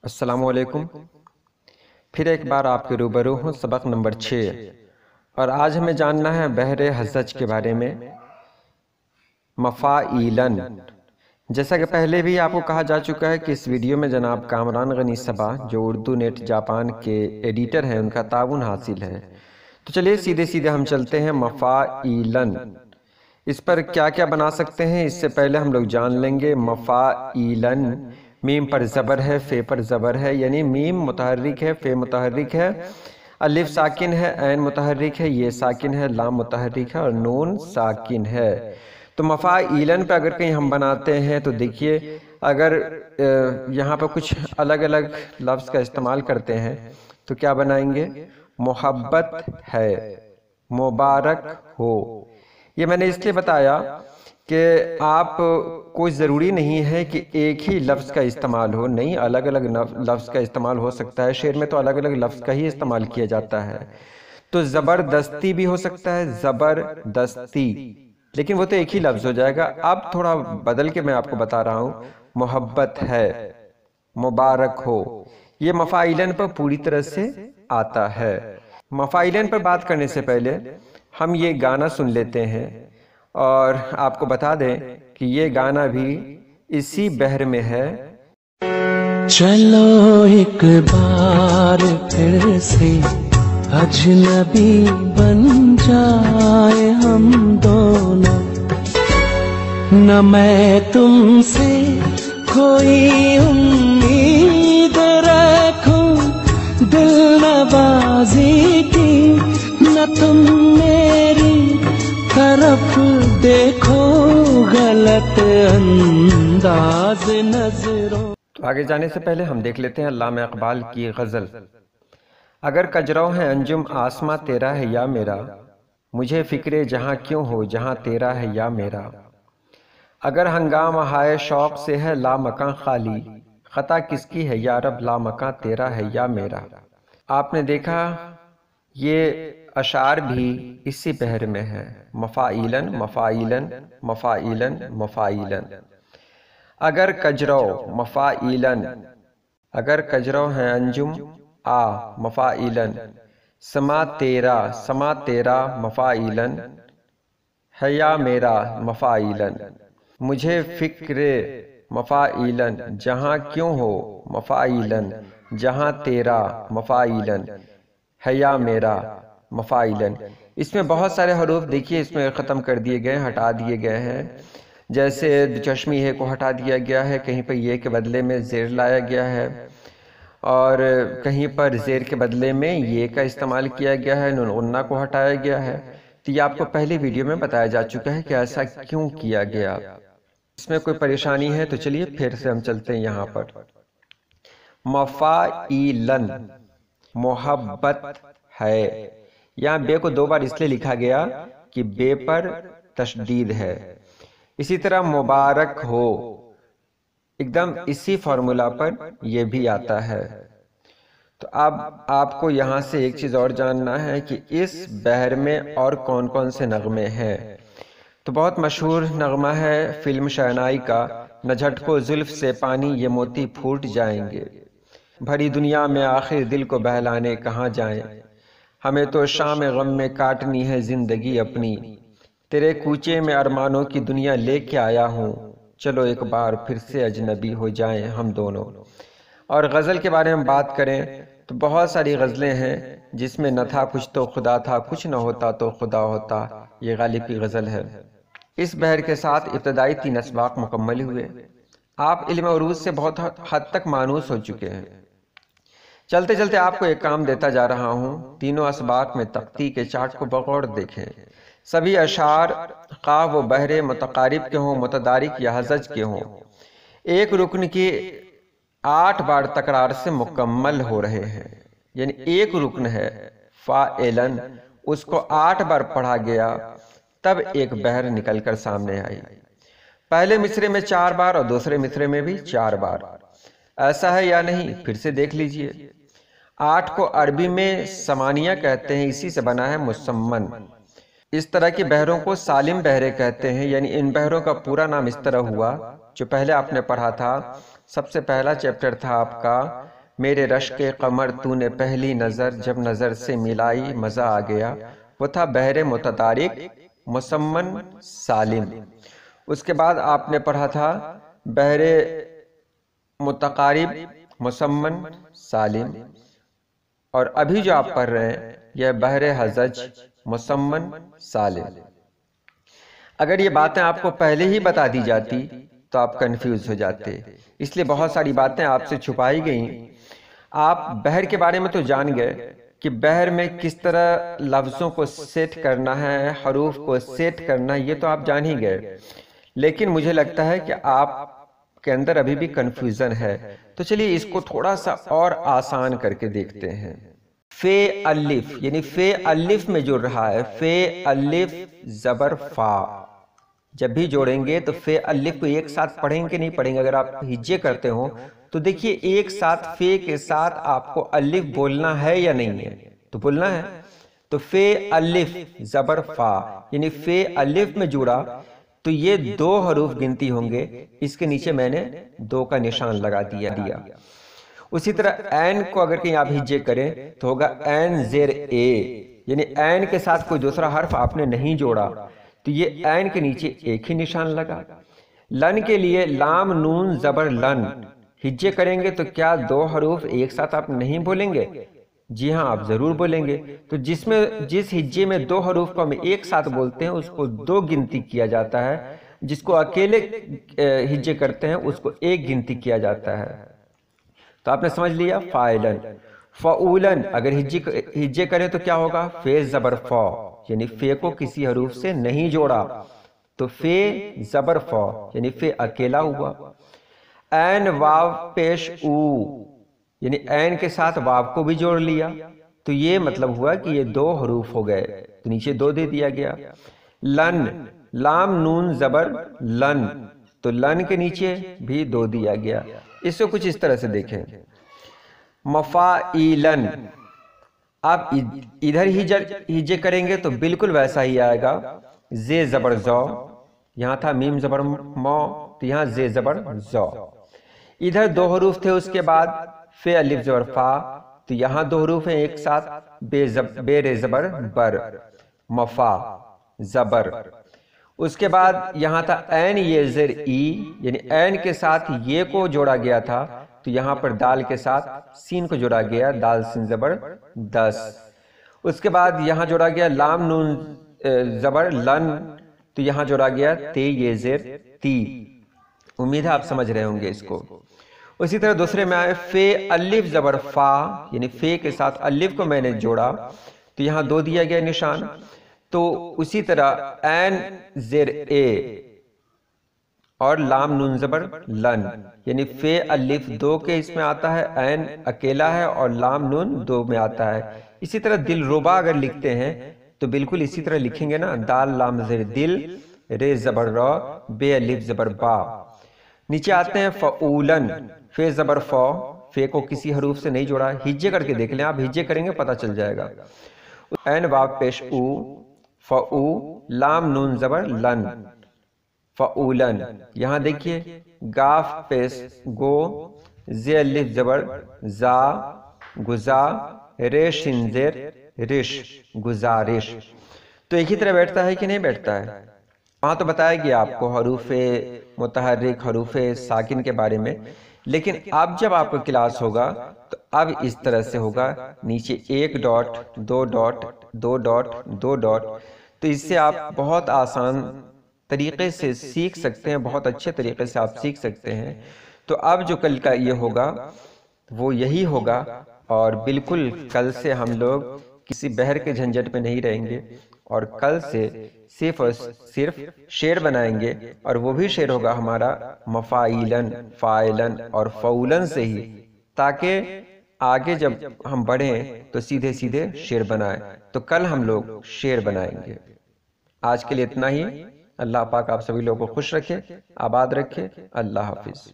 السلام علیکم۔ پھر ایک بار آپ کے روبرو ہوں سبق نمبر 6، اور آج ہمیں جاننا ہے بحر حزج کے بارے میں مفاعیلاً۔ جیسا کہ پہلے بھی آپ کو کہا جا چکا ہے کہ اس ویڈیو میں جناب کامران غنی صبا جو اردو نیٹ جاپان کے ایڈیٹر ہیں ان کا تعاون حاصل ہے۔ تو چلیے سیدھے ہم چلتے ہیں مفاعیلاً۔ اس پر کیا کیا بنا سکتے ہیں اس سے پہلے ہم لوگ جان لیں گے مفاعیلاً میم پر زبر ہے، فے پر زبر ہے، یعنی میم متحرک ہے، فے متحرک ہے، الف ساکن ہے، عین متحرک ہے، یہ ساکن ہے، لام متحرک ہے اور نون ساکن ہے۔ تو مفاعیلاً پہ اگر کہیں ہم بناتے ہیں تو دیکھیے اگر یہاں پہ کچھ الگ الگ لفظ کا استعمال کرتے ہیں تو کیا بنائیں گے؟ محبت ہے، مبارک ہو۔ یہ میں نے اس لیے بتایا کہ آپ کوئی ضروری نہیں ہے کہ ایک ہی لفظ کا استعمال ہو، نہیں، الگ الگ لفظ کا استعمال ہو سکتا ہے۔ شعر میں تو الگ الگ لفظ کا ہی استعمال کیا جاتا ہے۔ تو زبردستی بھی ہو سکتا ہے، زبردستی، لیکن وہ تو ایک ہی لفظ ہو جائے گا۔ اب تھوڑا بدل کے میں آپ کو بتا رہا ہوں، محبت ہے، مبارک ہو، یہ مفاعیلاً پر پوری طرح سے آتا ہے۔ مفاعیلاً پر بات کرنے سے پہلے ہم یہ گانا سن لیتے ہیں اور آپ کو بتا دیں کہ یہ گانا بھی اسی بحر میں ہے۔ چلو ایک بار پھر سے اجنبی بن جائے ہم دونوں، نہ میں تم سے کوئی امید رکھوں دل نوازی کی، نہ تم میری طرف دیکھو غلط انداز نظروں۔ تو آگے جانے سے پہلے ہم دیکھ لیتے ہیں علامہ اقبال کی غزل۔ اگر کجرو ہے انجم آسماں تیرا ہے یا میرا، مجھے فکر جہاں کیوں ہو جہاں تیرا ہے یا میرا۔ اگر ہنگامہ ہائے شوق سے ہے لامکاں خالی، خطا کس کی ہے یا رب لامکاں تیرا ہے یا میرا۔ آپ نے دیکھا یہ اشعار بھی اسی بحر میں ہے، مفاعیلاً مفاعیلاً مفاعیلاً مفاعیلاً۔ اگر کجرو مفاعیلاً، اگر کجرو ہے انجم آ مفاعیلاً، سما تیرا مفاعیلاً، ہے یا میرا مفاعیلاً، مجھے فکر مفاعیلاً جہاں کیوں ہو مفاعیلاً، جہاں تیرا مفاعیلاً، ہے یا میرا مفاعیلاً۔ اس میں بہت سارے حروف دیکھیے اس میں ختم کر دیے گئے ہیں، ہٹا دیے گئے ہیں۔ جیسے چشمی ہے کو ہٹا دیا گیا ہے، کہیں پر یہ کے بدلے میں زیر لایا گیا ہے، اور کہیں پر زیر کے بدلے میں یہ کا استعمال کیا گیا ہے، نون غنہ کو ہٹایا گیا ہے۔ تو یہ آپ کو پہلی ویڈیو میں بتایا جا چکا ہے کہ ایسا کیوں کیا گیا۔ اس میں کوئی پریشانی ہے تو چلیے پھر سے ہم چلتے ہیں یہاں پر۔ مفاعیلاً، محبت ہے، یہاں بے کو 2 بار اس لیے لکھا گیا کہ بے پر تشدید ہے۔ اسی طرح مبارک ہو، ایک دم اسی فارمولا پر یہ بھی آتا ہے۔ تو اب آپ کو یہاں سے ایک چیز اور جاننا ہے کہ اس بحر میں اور کون کون سے نغمے ہیں۔ تو بہت مشہور نغمہ ہے فلم شہنائی کا، نہ جھٹکو زلف سے پانی یہ موتی پھوٹ جائیں گے، بھری دنیا میں آخر دل کو بہلانے کہاں جائیں، ہمیں تو شام غم میں کاٹنی ہے زندگی اپنی، تیرے کوچے میں ارمانوں کی دنیا لے کے آیا ہوں، چلو ایک بار پھر سے اجنبی ہو جائیں ہم دونوں۔ اور غزل کے بارے میں بات کریں تو بہت ساری غزلیں ہیں جس میں نہ تھا کچھ تو خدا تھا، کچھ نہ ہوتا تو خدا ہوتا، یہ غالب کی غزل ہے۔ اس بحر کے ساتھ ابتدائی 3 اسباق مکمل ہوئے۔ آپ علم عروض سے بہت حد تک مانوس ہو چکے ہیں۔ چلتے چلتے آپ کو ایک کام دیتا جا رہا ہوں، تینوں اسباق میں تختی کے چارٹ کو بغور دیکھیں۔ سبھی اشعار خواہ وہ بحر متقارب کے ہوں، متدارک یا حزج کے ہوں، ایک رکن کی 8 بار تکرار سے مکمل ہو رہے ہیں۔ یعنی ایک رکن ہے فاعلاً، اس کو 8 بار پڑھا گیا تب ایک بحر نکل کر سامنے آئی۔ پہلے مصرے میں 4 بار اور دوسرے مصرے میں بھی 4 بار۔ ایسا ہے یا نہیں پھر سے دیکھ لیجئے۔ 8 کو عربی میں ثمانیہ کہتے ہیں، اسی سے بنا ہے مسمن۔ اس طرح کے بحروں کو سالم بحریں کہتے ہیں، یعنی ان بحروں کا پورا نام اس طرح ہوا جو پہلے آپ نے پڑھا تھا۔ سب سے پہلا چیپٹر تھا آپ کا میرے رشک قمر تو نے پہلی نظر جب نظر سے ملائی مزہ آ گیا، وہ تھا بحر متدارک مسمن سالم۔ اس کے بعد آپ نے پڑھا تھا بحر متقارب مسمن سالم، اور ابھی جو آپ پڑھ رہے ہیں یہ بحر حزج مسمن سالم۔ اگر یہ باتیں آپ کو پہلے ہی بتا دی جاتی تو آپ کنفیوز ہو جاتے، اس لیے بہت ساری باتیں آپ سے چھپائی گئیں۔ آپ بحر کے بارے میں تو جان گئے کہ بحر میں کس طرح لفظوں کو سیٹ کرنا ہے، حروف کو سیٹ کرنا ہے، یہ تو آپ جان ہی گئے، لیکن مجھے لگتا ہے کہ آپ کے اندر ابھی بھی کنفیوژن ہے، تو چلیے اس کو تھوڑا سا اور آسان کر کے دیکھتے ہیں۔ فے الف، یعنی فے الف میں جڑ رہا ہے، فے الف زبر فا۔ جب بھی جوڑیں گے تو فے الف کو ایک ساتھ پڑھیں گے نہیں پڑھیں گے، اگر آپ ہجے کرتے ہوں تو دیکھیے ایک ساتھ فے کے ساتھ آپ کو الف بولنا ہے یا نہیں ہے، تو بولنا ہے۔ تو فے الف زبر فا، یعنی فے الف میں جڑا تو یہ دو حروف گنتی ہوں گے، اس کے نیچے میں نے دو کا نشان لگا دیا۔ اسی طرح عین کو اگر کہیں آپ ہجے کریں تو ہوگا عین زیر اے، یعنی عین کے ساتھ کوئی دوسرا حرف آپ نے نہیں جوڑا تو یہ عین کے نیچے ایک ہی نشان لگا۔ لن کے لیے لام نون زبر لن، ہجے کریں گے تو کیا دو حروف ایک ساتھ آپ نہیں بولیں گے؟ جی ہاں، آپ ضرور بولیں گے۔ تو جس ہجے میں دو حروف کو ہم ایک ساتھ بولتے ہیں اس کو دو گنتی کیا جاتا ہے، جس کو اکیلے ہجے کرتے ہیں اس کو ایک گنتی کیا جاتا ہے۔ تو آپ نے سمجھ لیا فائلن۔ فعولن اگر ہجے کریں تو کیا ہوگا؟ فے زبر فا، یعنی فے کو کسی حروف سے نہیں جوڑا تو فے زبر فا، یعنی فے اکیلا ہوا۔ عین واو پیش او، یعنی عین کے ساتھ واو کو بھی جوڑ لیا تو یہ مطلب ہوا کہ یہ دو حروف ہو گئے تو نیچے دو دے دیا گیا۔ لن لام نون زبر لن، تو لن کے نیچے بھی دو دیا گیا۔ اس کو کچھ اس طرح سے دیکھیں، مفائلن، آپ ادھر ہجے کریں گے تو بالکل ویسا ہی آئے گا، زے زبر زو، یہاں تھا میم زبر مو تو یہاں زے زبر زو۔ ادھر دو حروف تھے اس کے بعد فے الف زبر فا، تو یہاں دو حروف ہیں ایک ساتھ، بے رے زبر بر، مفا زبر۔ اس کے بعد یہاں تھا عین یہ زر ای، یعنی عین کے ساتھ یہ کو جوڑا گیا تھا تو یہاں پر دال کے ساتھ سین کو جوڑا گیا، دال سین زبر دس۔ اس کے بعد یہاں جوڑا گیا لام نون زبر لن، تو یہاں جوڑا گیا تے یہ زر تی۔ امید ہے آپ سمجھ رہے ہوں گے اس کو۔ اسی طرح دوسرے میں آئے فے الف زبر فا، یعنی فے کے ساتھ الف کو میں نے جوڑا تو یہاں دو دیا گیا نشان۔ تو اسی طرح عین زیر اے اور لام نون زبر لن، یعنی فے الف دو کے اس میں آتا ہے، عین اکیلا ہے اور لام نون دو میں آتا ہے۔ اسی طرح دل ربا اگر لکھتے ہیں تو بالکل اسی طرح لکھیں گے نا، دال لام زیر دل، رے زبر را، بے الف زبر با۔ نیچے آتے ہیں فعولن، فے زبر فا، فے کو کسی حروف سے نہیں جوڑا، ہجے کر کے دیکھ لیں، آپ ہجے کریں گے پتہ چل جائے گا۔ عین واو پیش او، فعو، لام نون زبر لن، فعولن۔ یہاں دیکھیے گاف پیش گو، زے الف زبر زا، گزا، رے شن زیر رش، گزارش۔ تو ایک ہی طرح بیٹھتا ہے کہ نہیں بیٹھتا ہے؟ وہاں تو بتایا گیا آپ کو حروف متحرک، حروف ساکن کے بارے میں، لیکن اب جب آپ کو کلاس ہوگا تو اب اس طرح سے ہوگا، نیچے ایک ڈاٹ، دو ڈاٹ، دو ڈاٹ، دو ڈاٹ، تو اس سے آپ بہت آسان طریقے سے سیکھ سکتے ہیں، بہت اچھے طریقے سے آپ سیکھ سکتے ہیں۔ تو اب جو کل کا یہ ہوگا وہ یہی ہوگا، اور بالکل کل سے ہم لوگ کسی بحر کے جھنجٹ میں نہیں رہیں گے، اور کل سے صرف اور صرف شعر بنائیں گے، اور وہ بھی شعر ہوگا ہمارا مفائلن، فائلن اور فعولن سے ہی، تاکہ آگے جب ہم بڑھیں تو سیدھے سیدھے شعر بنائیں۔ تو کل ہم لوگ شعر بنائیں گے۔ آج کے لیے اتنا ہی۔ اللہ پاک آپ سبھی لوگوں کو خوش رکھے، آباد رکھے۔ اللہ حافظ۔